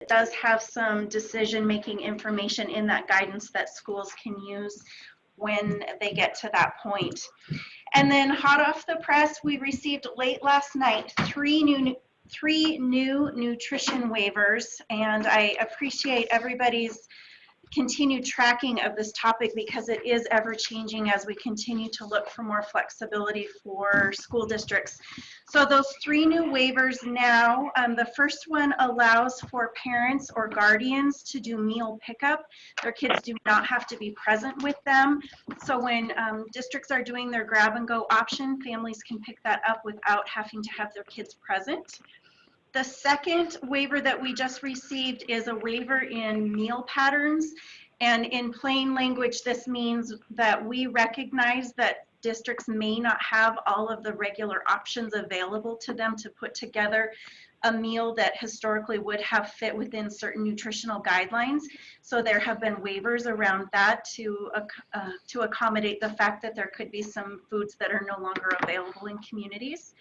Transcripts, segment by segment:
does have some decision-making information in that guidance that schools can use when they get to that point. And then hot off the press, we received late last night three new nutrition waivers, and I appreciate everybody's continued tracking of this topic because it is ever changing as we continue to look for more flexibility for school districts. So those three new waivers now, the first one allows for parents or guardians to do meal pickup. Their kids do not have to be present with them. So when districts are doing their grab and go option, families can pick that up without having to have their kids present. The second waiver that we just received is a waiver in meal patterns. And in plain language, this means that we recognize that districts may not have all of the regular options available to them to put together a meal that historically would have fit within certain nutritional guidelines. So there have been waivers around that to accommodate the fact that there could be some foods that are no longer available in communities.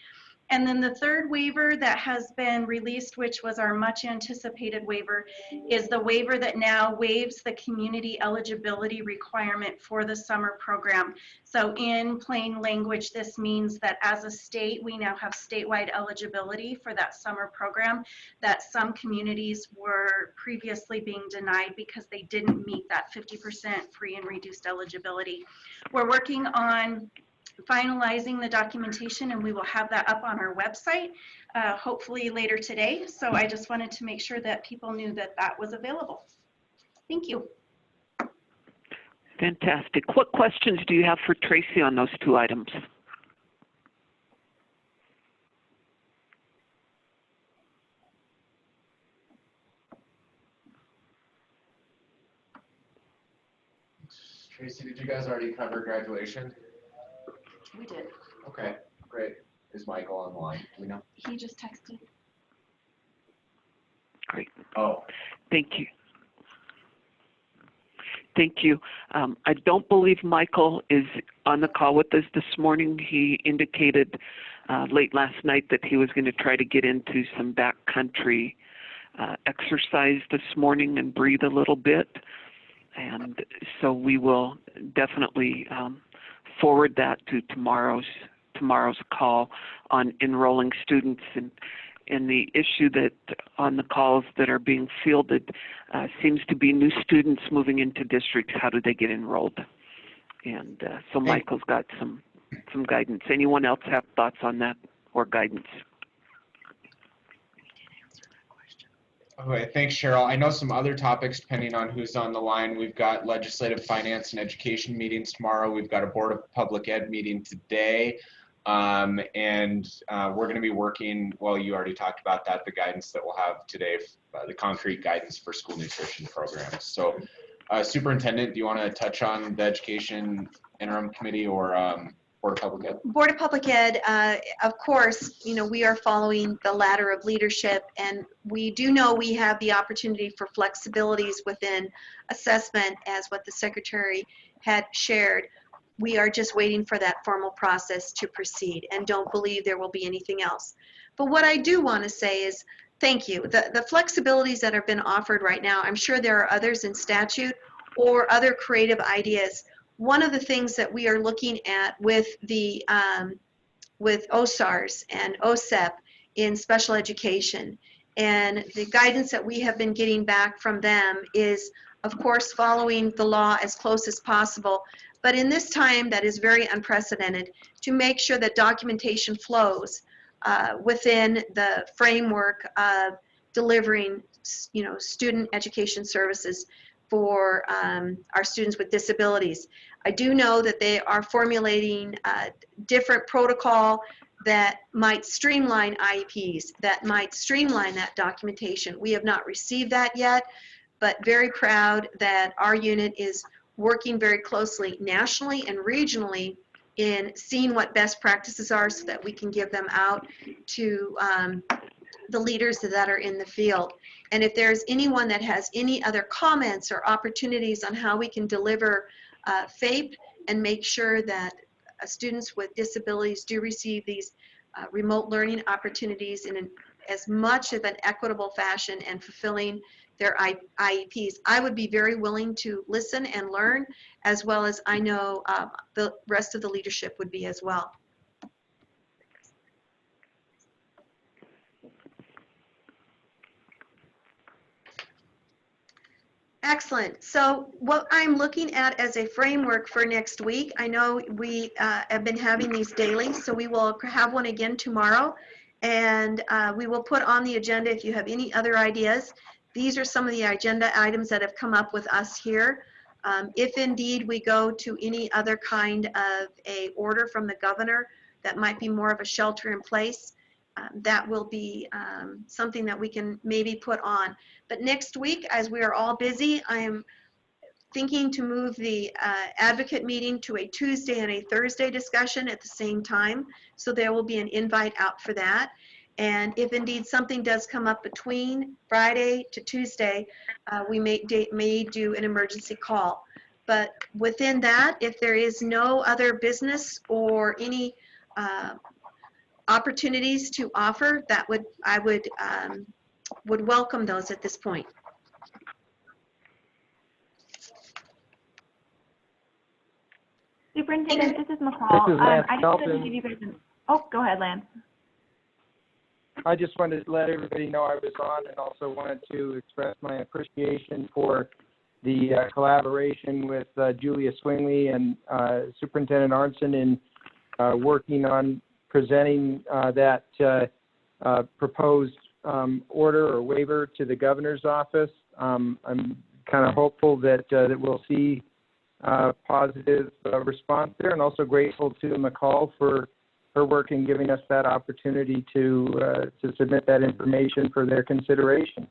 And then the third waiver that has been released, which was our much anticipated waiver, is the waiver that now waives the community eligibility requirement for the summer program. So in plain language, this means that as a state, we now have statewide eligibility for that summer program that some communities were previously being denied because they didn't meet that 50% free and reduced eligibility. We're working on finalizing the documentation, and we will have that up on our website hopefully later today. So I just wanted to make sure that people knew that that was available. Thank you. Fantastic. What questions do you have for Tracy on those two items? Tracy, did you guys already cover graduation? We did. Okay, great. Is Michael on the line? Do we know? He just texted. Great. Oh. Thank you. Thank you. I don't believe Michael is on the call with us this morning. He indicated late last night that he was going to try to get into some backcountry exercise this morning and breathe a little bit. And so we will definitely forward that to tomorrow's call on enrolling students, and the issue that on the calls that are being fielded seems to be new students moving into districts. How do they get enrolled? And so Michael's got some guidance. Anyone else have thoughts on that or guidance? Okay, thanks, Cheryl. I know some other topics depending on who's on the line. We've got legislative, finance, and education meetings tomorrow. We've got a Board of Public Ed meeting today. And we're going to be working, well, you already talked about that, the guidance that we'll have today, the concrete guidance for school nutrition programs. So, Superintendent, do you want to touch on the Education Interim Committee or Board of Public Ed? Board of Public Ed, of course, you know, we are following the ladder of leadership, and we do know we have the opportunity for flexibilities within assessment as what the Secretary had shared. We are just waiting for that formal process to proceed and don't believe there will be anything else. But what I do want to say is thank you. The flexibilities that have been offered right now, I'm sure there are others in statute or other creative ideas. One of the things that we are looking at with the with OSARS and OSEP in special education, and the guidance that we have been getting back from them is, of course, following the law as close as possible. But in this time that is very unprecedented, to make sure that documentation flows within the framework of delivering, you know, student education services for our students with disabilities. I do know that they are formulating a different protocol that might streamline IEPs, that might streamline that documentation. We have not received that yet, but very proud that our unit is working very closely nationally and regionally in seeing what best practices are so that we can give them out to the leaders that are in the field. And if there's anyone that has any other comments or opportunities on how we can deliver FAPE and make sure that students with disabilities do receive these remote learning opportunities in an as much of an equitable fashion and fulfilling their IEPs. I would be very willing to listen and learn, as well as I know the rest of the leadership would be as well. Excellent. So what I'm looking at as a framework for next week, I know we have been having these daily, so we will have one again tomorrow, and we will put on the agenda if you have any other ideas. These are some of the agenda items that have come up with us here. If indeed we go to any other kind of a order from the governor that might be more of a shelter in place, that will be something that we can maybe put on. But next week, as we are all busy, I am thinking to move the advocate meeting to a Tuesday and a Thursday discussion at the same time. So there will be an invite out for that. And if indeed something does come up between Friday to Tuesday, we may do an emergency call. But within that, if there is no other business or any opportunities to offer, I would welcome those at this point. Superintendent, this is McCall. This is Lance I just wanted to Felton. give you guys oh, go ahead, Lance. I just wanted to let everybody know I was on, and also wanted to express my appreciation for the collaboration with Julia Swingley and Superintendent Arnson in working on presenting that proposed order or waiver to the governor's office. I'm kind of hopeful that we'll see positive response there, and also grateful to McCall for her work in giving us that opportunity to submit that information for their consideration.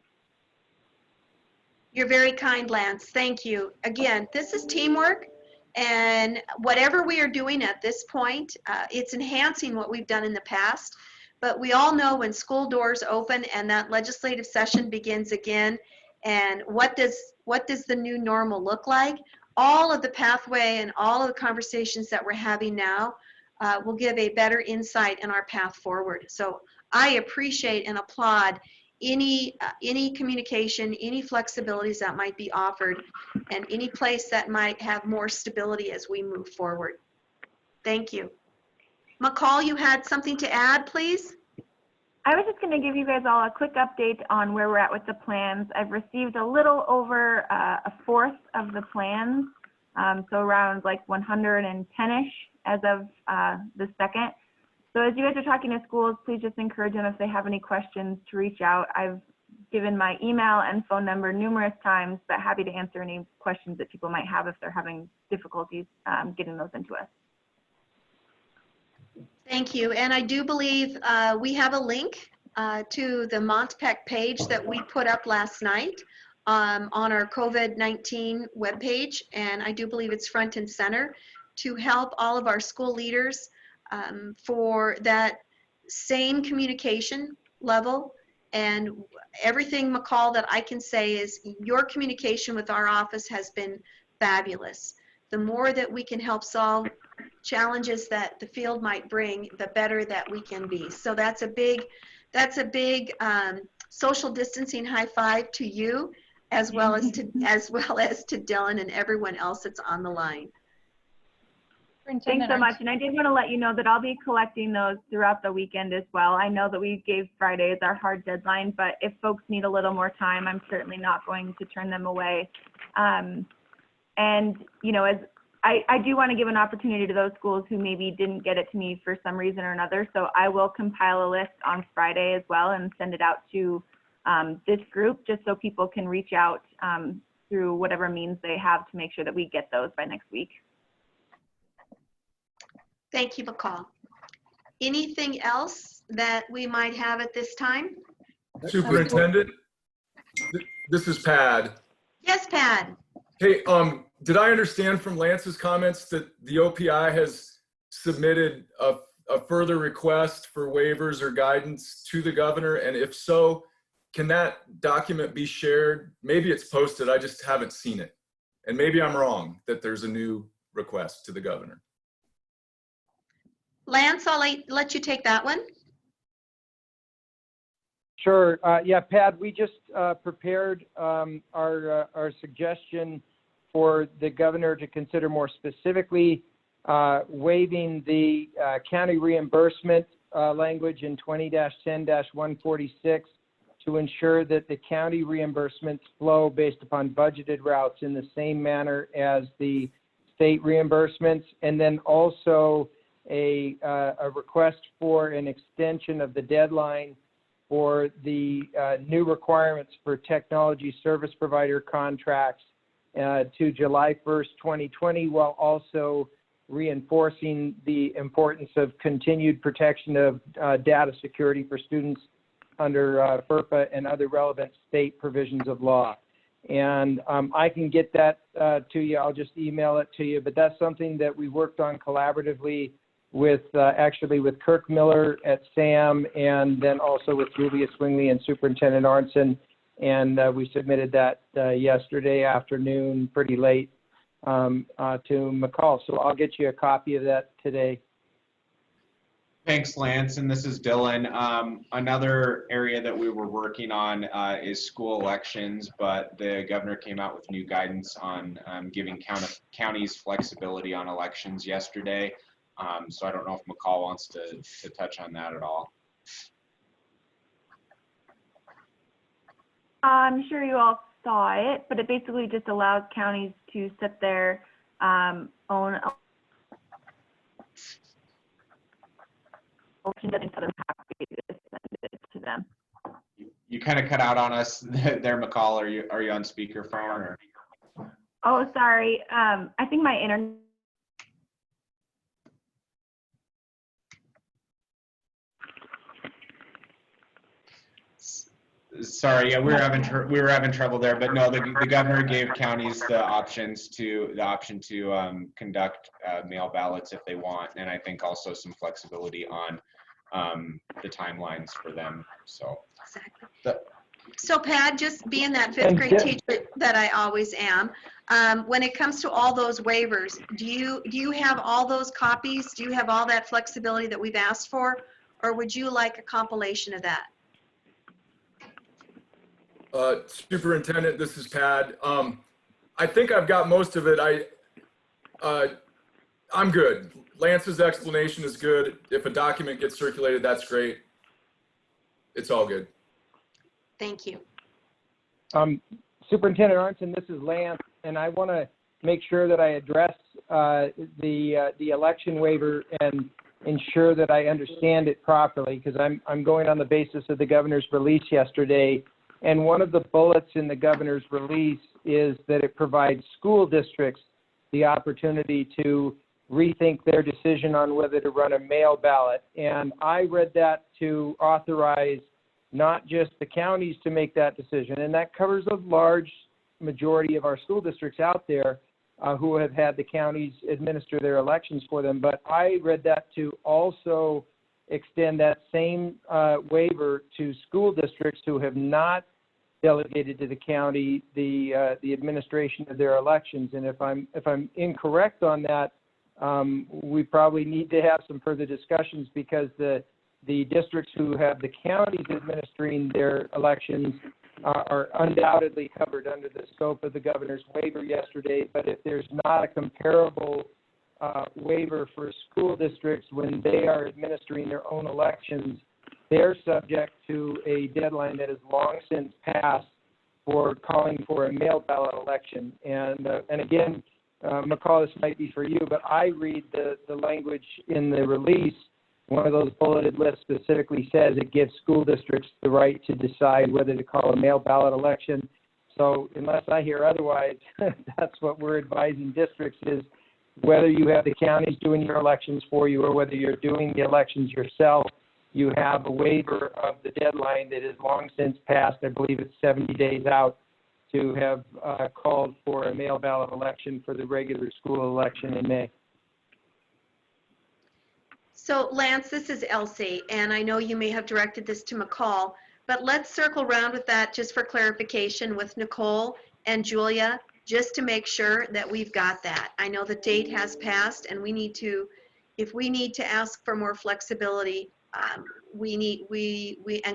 You're very kind, Lance. Thank you. Again, this is teamwork, and whatever we are doing at this point, it's enhancing what we've done in the past. But we all know when school doors open and that legislative session begins again, and what does the new normal look like? All of the pathway and all of the conversations that we're having now will give a better insight in our path forward. So I appreciate and applaud any communication, any flexibilities that might be offered, and any place that might have more stability as we move forward. Thank you. McCall, you had something to add, please? I was just going to give you guys all a quick update on where we're at with the plans. I've received a little over a fourth of the plans, so around like 110-ish as of the 2nd. So as you guys are talking to schools, please just encourage them if they have any questions to reach out. I've given my email and phone number numerous times, but happy to answer any questions that people might have if they're having difficulties getting those into us. Thank you. And I do believe we have a link to the Montpec page that we put up last night on our COVID-19 webpage. And I do believe it's front and center to help all of our school leaders for that same communication level. And everything, McCall, that I can say is your communication with our office has been fabulous. The more that we can help solve challenges that the field might bring, the better that we can be. So that's a big social distancing high five to you, as well as to Dylan and everyone else that's on the line. Thanks so much. And I did want to let you know that I'll be collecting those throughout the weekend as well. I know that we gave Friday as our hard deadline, but if folks need a little more time, I'm certainly not going to turn them away. And, you know, as I do want to give an opportunity to those schools who maybe didn't get it to me for some reason or another. So I will compile a list on Friday as well and send it out to this group, just so people can reach out through whatever means they have to make sure that we get those by next week. Thank you, McCall. Anything else that we might have at this time? Superintendent, this is Pad. Yes, Pad. Hey, did I understand from Lance's comments that the OPI has submitted a further request for waivers or guidance to the governor? And if so, can that document be shared? Maybe it's posted, I just haven't seen it. And maybe I'm wrong that there's a new request to the governor. Lance, I'll let you take that one. Sure. Yeah, Pat, we just prepared our suggestion for the governor to consider more specifically waiving the county reimbursement language in 20-10-146 to ensure that the county reimbursements flow based upon budgeted routes in the same manner as the state reimbursements, and then also a request for an extension of the deadline for the new requirements for technology service provider contracts to July 1st, 2020, while also reinforcing the importance of continued protection of data security for students under FERPA and other relevant state provisions of law. And I can get that to you. I'll just email it to you. But that's something that we worked on collaboratively with actually with Kirk Miller at SAM, and then also with Julia Swingley and Superintendent Arnson. And we submitted that yesterday afternoon, pretty late, to McCall. So I'll get you a copy of that today. Thanks, Lance. And this is Dylan. Another area that we were working on is school elections, but the governor came out with new guidance on giving counties flexibility on elections yesterday. So I don't know if McCall wants to touch on that at all. I'm sure you all saw it, but it basically just allows counties to set their own election deadline for them, happy to send it to them. You kind of cut out on us there, McCall. Are you on speakerphone or? Oh, sorry. I think my internet. Sorry, yeah, we were having trouble there, but no, the governor gave counties the option to conduct mail ballots if they want, and I think also some flexibility on the timelines for them. So Exactly. So Pat, just being that fifth grade teacher that I always am, when it comes to all those waivers, do you have all those copies? Do you have all that flexibility that we've asked for, or would you like a compilation of that? Superintendent, this is Pat. I think I've got most of it. I'm good. Lance's explanation is good. If a document gets circulated, that's great. It's all good. Thank you. Superintendent Arnson, this is Lance, and I want to make sure that I address the election waiver and ensure that I understand it properly, because I'm going on the basis of the governor's release yesterday. And one of the bullets in the governor's release is that it provides school districts the opportunity to rethink their decision on whether to run a mail ballot. And I read that to authorize not just the counties to make that decision, and that covers a large majority of our school districts out there who have had the counties administer their elections for them. But I read that to also extend that same waiver to school districts who have not delegated to the county the administration of their elections. And if I'm incorrect on that, we probably need to have some further discussions, because the districts who have the counties administering their elections are undoubtedly covered under the scope of the governor's waiver yesterday. But if there's not a comparable waiver for school districts when they are administering their own elections, they're subject to a deadline that has long since passed for calling for a mail ballot election. And again, McCall, this might be for you, but I read the language in the release. One of those bulleted lists specifically says it gives school districts the right to decide whether to call a mail ballot election. So unless I hear otherwise, that's what we're advising districts, is whether you have the counties doing your elections for you or whether you're doing the elections yourself, you have a waiver of the deadline that is long since passed. I believe it's 70 days out to have called for a mail ballot election for the regular school election in May. So Lance, this is Elsie, and I know you may have directed this to McCall, but let's circle around with that just for clarification with Nicole and Julia, just to make sure that we've got that. I know the date has passed, and we need to, if we need to ask for more flexibility, and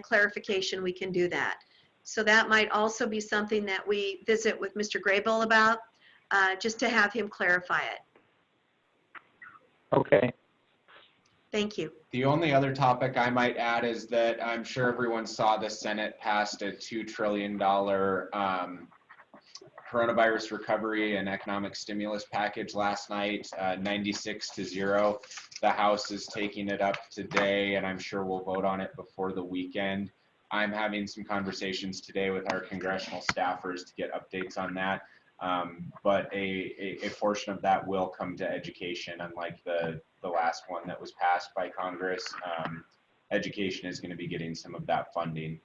clarification, we can do that. So that might also be something that we visit with Mr. Graybill about, just to have him clarify it. Okay. Thank you. The only other topic I might add is that I'm sure everyone saw the Senate passed a $2 trillion coronavirus recovery and economic stimulus package last night, 96-0. The House is taking it up today, and I'm sure we'll vote on it before the weekend. I'm having some conversations today with our congressional staffers to get updates on that. But a portion of that will come to education, unlike the last one that was passed by Congress. Education is going to be getting some of that funding.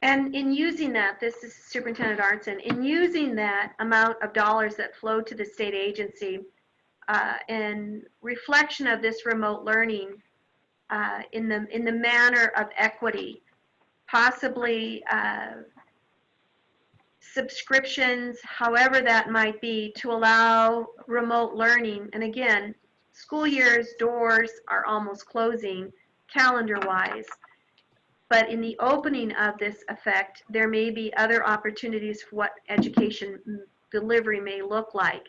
And in using that, this is Superintendent Arntzen, in using that amount of dollars that flow to the state agency, in reflection of this remote learning, in the manner of equity, possibly subscriptions, however that might be, to allow remote learning. And again, school year's doors are almost closing calendar-wise. But in the opening of this effect, there may be other opportunities for what education delivery may look like.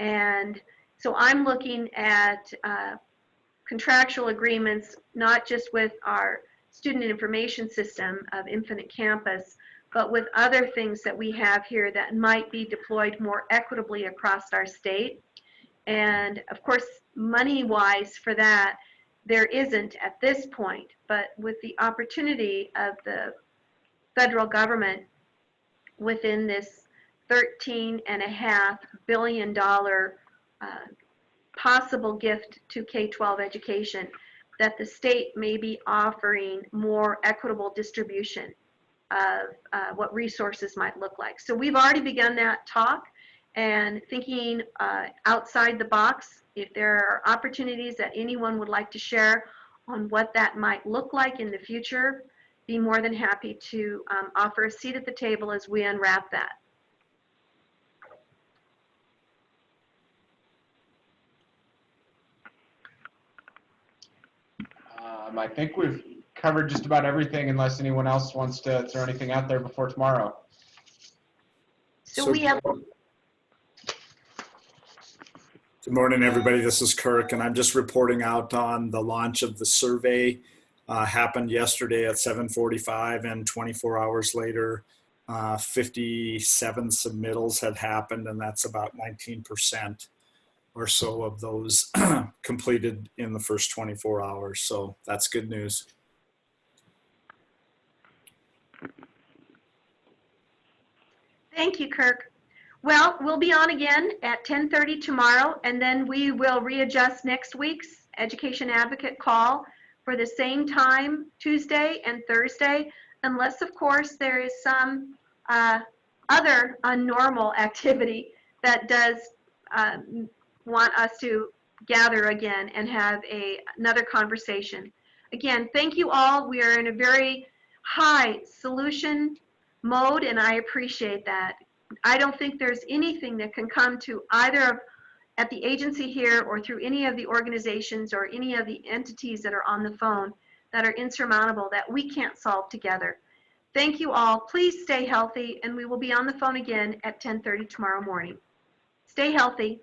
And so I'm looking at contractual agreements, not just with our student information system of Infinite Campus, but with other things that we have here that might be deployed more equitably across our state. And of course, money-wise for that, there isn't at this point, but with the opportunity of the federal government within this $13.5 billion possible gift to K-12 education, that the state may be offering more equitable distribution of what resources might look like. So we've already begun that talk and thinking outside the box. If there are opportunities that anyone would like to share on what that might look like in the future, be more than happy to offer a seat at the table as we unwrap that. I think we've covered just about everything, unless anyone else wants to throw anything out there before tomorrow. So we have. Good morning, everybody. This is Kirk, and I'm just reporting out on the launch of the survey. Happened yesterday at 7:45, and 24 hours later, 57 submittals had happened, and that's about 19% or so of those completed in the first 24 hours. So that's good news. Thank you, Kirk. Well, we'll be on again at 10:30 tomorrow, and then we will readjust next week's Education Advocate call for the same time Tuesday and Thursday, unless, of course, there is some other unnormal activity that does want us to gather again and have another conversation. Again, thank you all. We are in a very high solution mode, and I appreciate that. I don't think there's anything that can come to either at the agency here or through any of the organizations or any of the entities that are on the phone that are insurmountable that we can't solve together. Thank you all. Please stay healthy, and we will be on the phone again at 10:30 tomorrow morning. Stay healthy.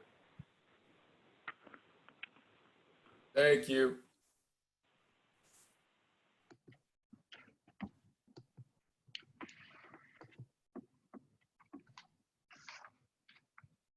Thank you.